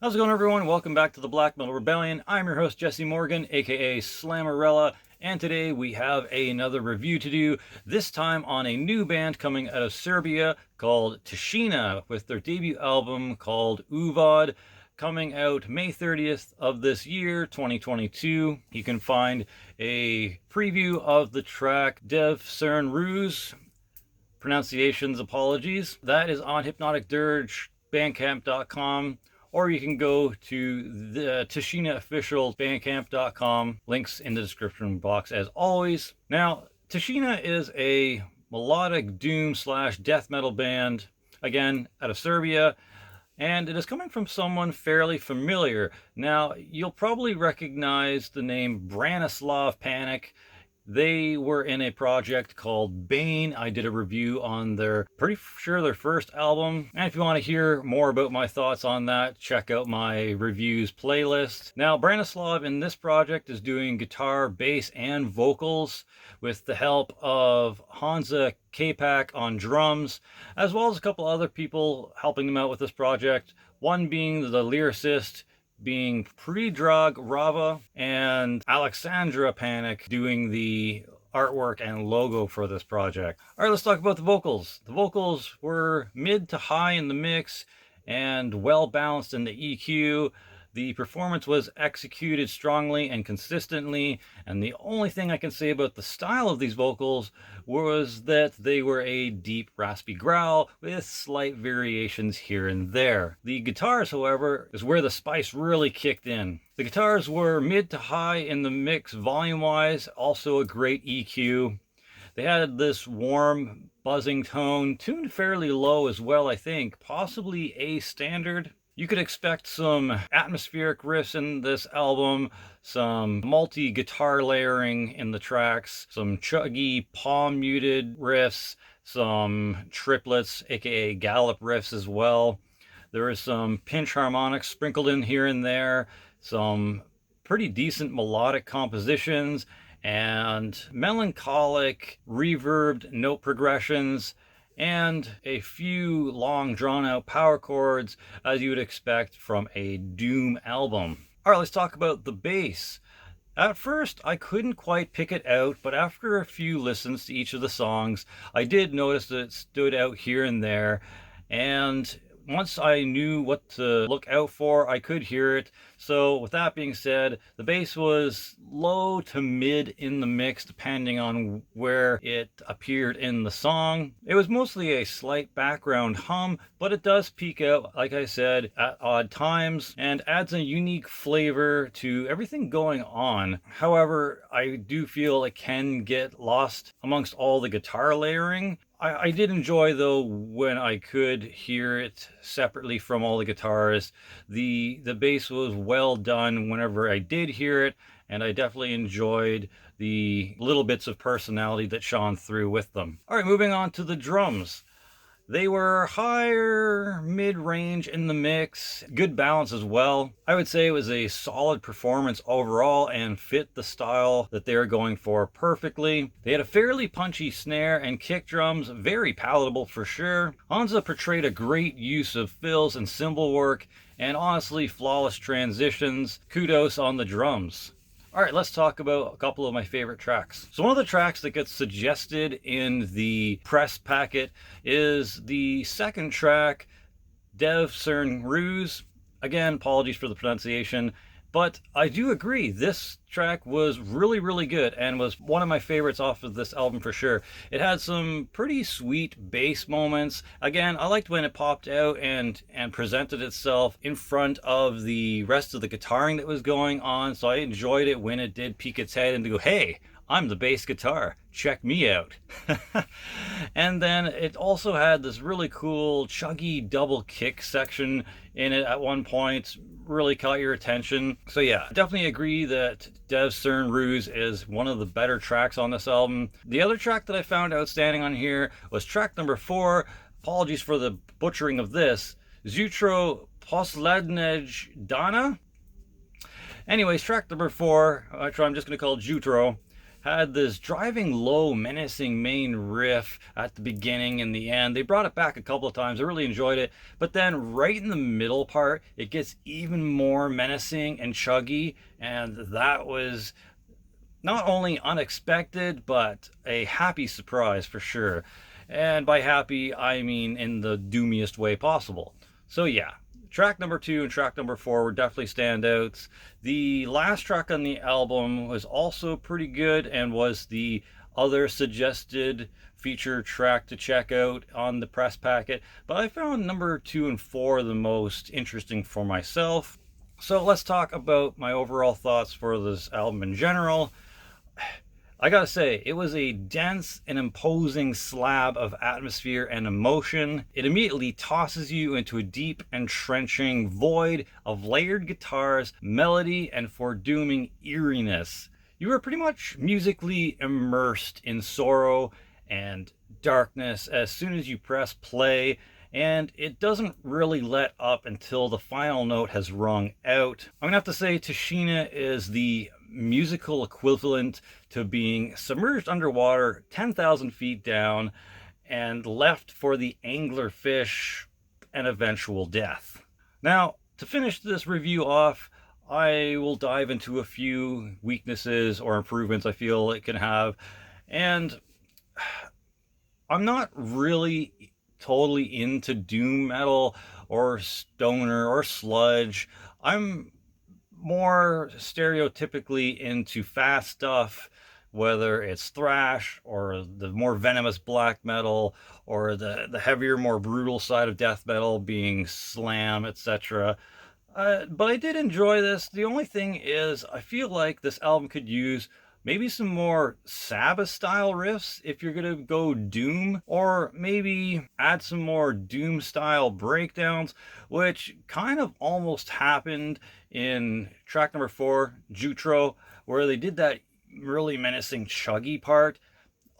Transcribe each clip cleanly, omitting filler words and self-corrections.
How's it going, everyone? Welcome back to the Black Metal Rebellion. I'm your host, Jesse Morgan, aka Slammerella, and today we have another review to do, this time on a new band coming out of Serbia called Tishina, with their debut album called Uvod, coming out May 30th of this year, 2022. You can find a preview of the track Dev Cern Ruse, pronunciations apologies, that is on Hypnotic Dirge, bandcamp.com, or you can go to the Tishina official bandcamp.com, links in the description box as always. Now, Tishina is a melodic doom slash death metal band, again, out of Serbia, and it is coming from someone fairly familiar. Now, you'll probably recognize the name Branislav Panic. They were in a project called Bane. I did a review on their first album. And if you want to hear more about my thoughts on that, check out my reviews playlist. Now, Branislav in this project is doing guitar, bass, and vocals with the help of Hansa Kapak on drums, as well as a couple other people helping them out with this project. One being the lyricist, being Predrag Rava, and Alexandra Panic doing the artwork and logo for this project. All right, let's talk about the vocals. The vocals were mid to high in the mix and well balanced in the EQ. The performance was executed strongly and consistently, and the only thing I can say about the style of these vocals was that they were a deep, raspy growl with slight variations here and there. The guitars, however, is where the spice really kicked in. The guitars were mid to high in the mix volume-wise, also a great EQ. They had this warm, buzzing tone, tuned fairly low as well, I think, possibly A standard. You could expect some atmospheric riffs in this album, some multi-guitar layering in the tracks, some chuggy, palm-muted riffs, some triplets, aka gallop riffs as well. There is some pinch harmonics sprinkled in here and there, some pretty decent melodic compositions, and melancholic, reverbed note progressions, and a few long drawn-out power chords, as you would expect from a Doom album. All right, let's talk about the bass. At first, I couldn't quite pick it out, but after a few listens to each of the songs, I did notice that it stood out here and there, and once I knew what to look out for, I could hear it. So with that being said, the bass was low to mid in the mix, depending on where it appeared in the song. It was mostly a slight background hum, but it does peak out, like I said, at odd times, and adds a unique flavor to everything going on. However, I do feel it can get lost amongst all the guitar layering. I did enjoy, though, when I could hear it separately from all the guitars. The bass was well done whenever I did hear it, and I definitely enjoyed the little bits of personality that shone through with them. All right, moving on to the drums. They were higher mid-range in the mix, good balance as well. I would say it was a solid performance overall and fit the style that they were going for perfectly. They had a fairly punchy snare and kick drums, very palatable for sure. Hansa portrayed a great use of fills and cymbal work, and honestly flawless transitions. Kudos on the drums. All right, let's talk about a couple of my favorite tracks. So one of the tracks that gets suggested in the press packet is the second track, Dev Cern Ruse. Again, apologies for the pronunciation, but I do agree, this track was really, really good and was one of my favorites off of this album for sure. It had some pretty sweet bass moments. Again, I liked when it popped out and presented itself in front of the rest of the guitaring that was going on, so I enjoyed it when it did peek its head and to go, hey, I'm the bass guitar, check me out. And then it also had this really cool chuggy double kick section in it at one point, really caught your attention. So yeah, definitely agree that Dev Cern Ruse is one of the better tracks on this album. The other track that I found outstanding on here was track number 4, apologies for the butchering of this, Zutro Poslednej Dana. Anyways, track number 4, which I'm just going to call Jutro, had this driving low, menacing main riff at the beginning and the end. They brought it back a couple of times. I really enjoyed it. But then right in the middle part, it gets even more menacing and chuggy. And that was not only unexpected, but a happy surprise for sure. And by happy, I mean in the doomiest way possible. So yeah, track number 2 and track number 4 were definitely standouts. The last track on the album was also pretty good and was the other suggested feature track to check out on the press packet, but I found number 2 and 4 the most interesting for myself. So let's talk about my overall thoughts for this album in general. I gotta say, it was a dense and imposing slab of atmosphere and emotion. It immediately tosses you into a deep, entrenching void of layered guitars, melody, and foredooming eeriness. You are pretty much musically immersed in sorrow and darkness as soon as you press play, and it doesn't really let up until the final note has rung out. I'm gonna have to say Tishina is the musical equivalent to being submerged underwater 10,000 feet down and left for the anglerfish and eventual death. Now, to finish this review off, I will dive into a few weaknesses or improvements I feel it can have. And I'm not really totally into doom metal or stoner or sludge. I'm more stereotypically into fast stuff, whether it's thrash or the more venomous black metal or the heavier, more brutal side of death metal being slam, etc. But I did enjoy this. The only thing is I feel like this album could use maybe some more Sabbath style riffs if you're gonna go doom, or maybe add some more doom style breakdowns, which kind of almost happened in track number 4, Jutro, where they did that really menacing chuggy part.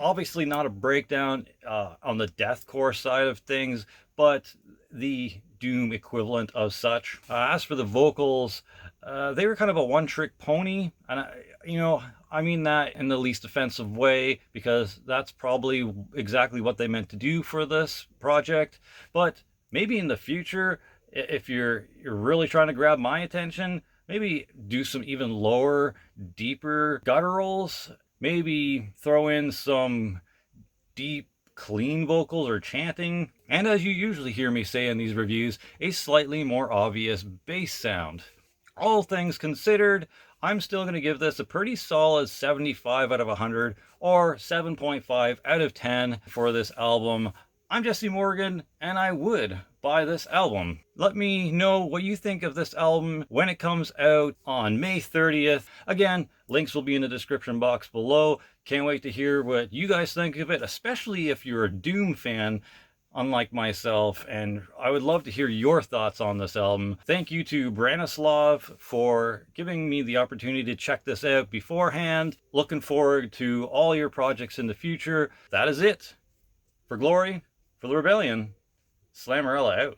Obviously not a breakdown on the deathcore side of things, but the doom equivalent of such. As for the vocals, they were kind of a one-trick pony, and I mean that in the least offensive way, because that's probably exactly what they meant to do for this project. But maybe in the future, if you're really trying to grab my attention, maybe do some even lower, deeper gutturals. Maybe throw in some deep, clean vocals or chanting. And as you usually hear me say in these reviews, a slightly more obvious bass sound. All things considered, I'm still going to give this a pretty solid 75 out of 100 or 7.5 out of 10 for this album. I'm Jesse Morgan, and I would buy this album. Let me know what you think of this album when it comes out on May 30th. Again, links will be in the description box below. Can't wait to hear what you guys think of it, especially if you're a Doom fan, unlike myself, and I would love to hear your thoughts on this album. Thank you to Branislav for giving me the opportunity to check this out beforehand. Looking forward to all your projects in the future. That is it. For Glory, for the Rebellion, Slammerella out.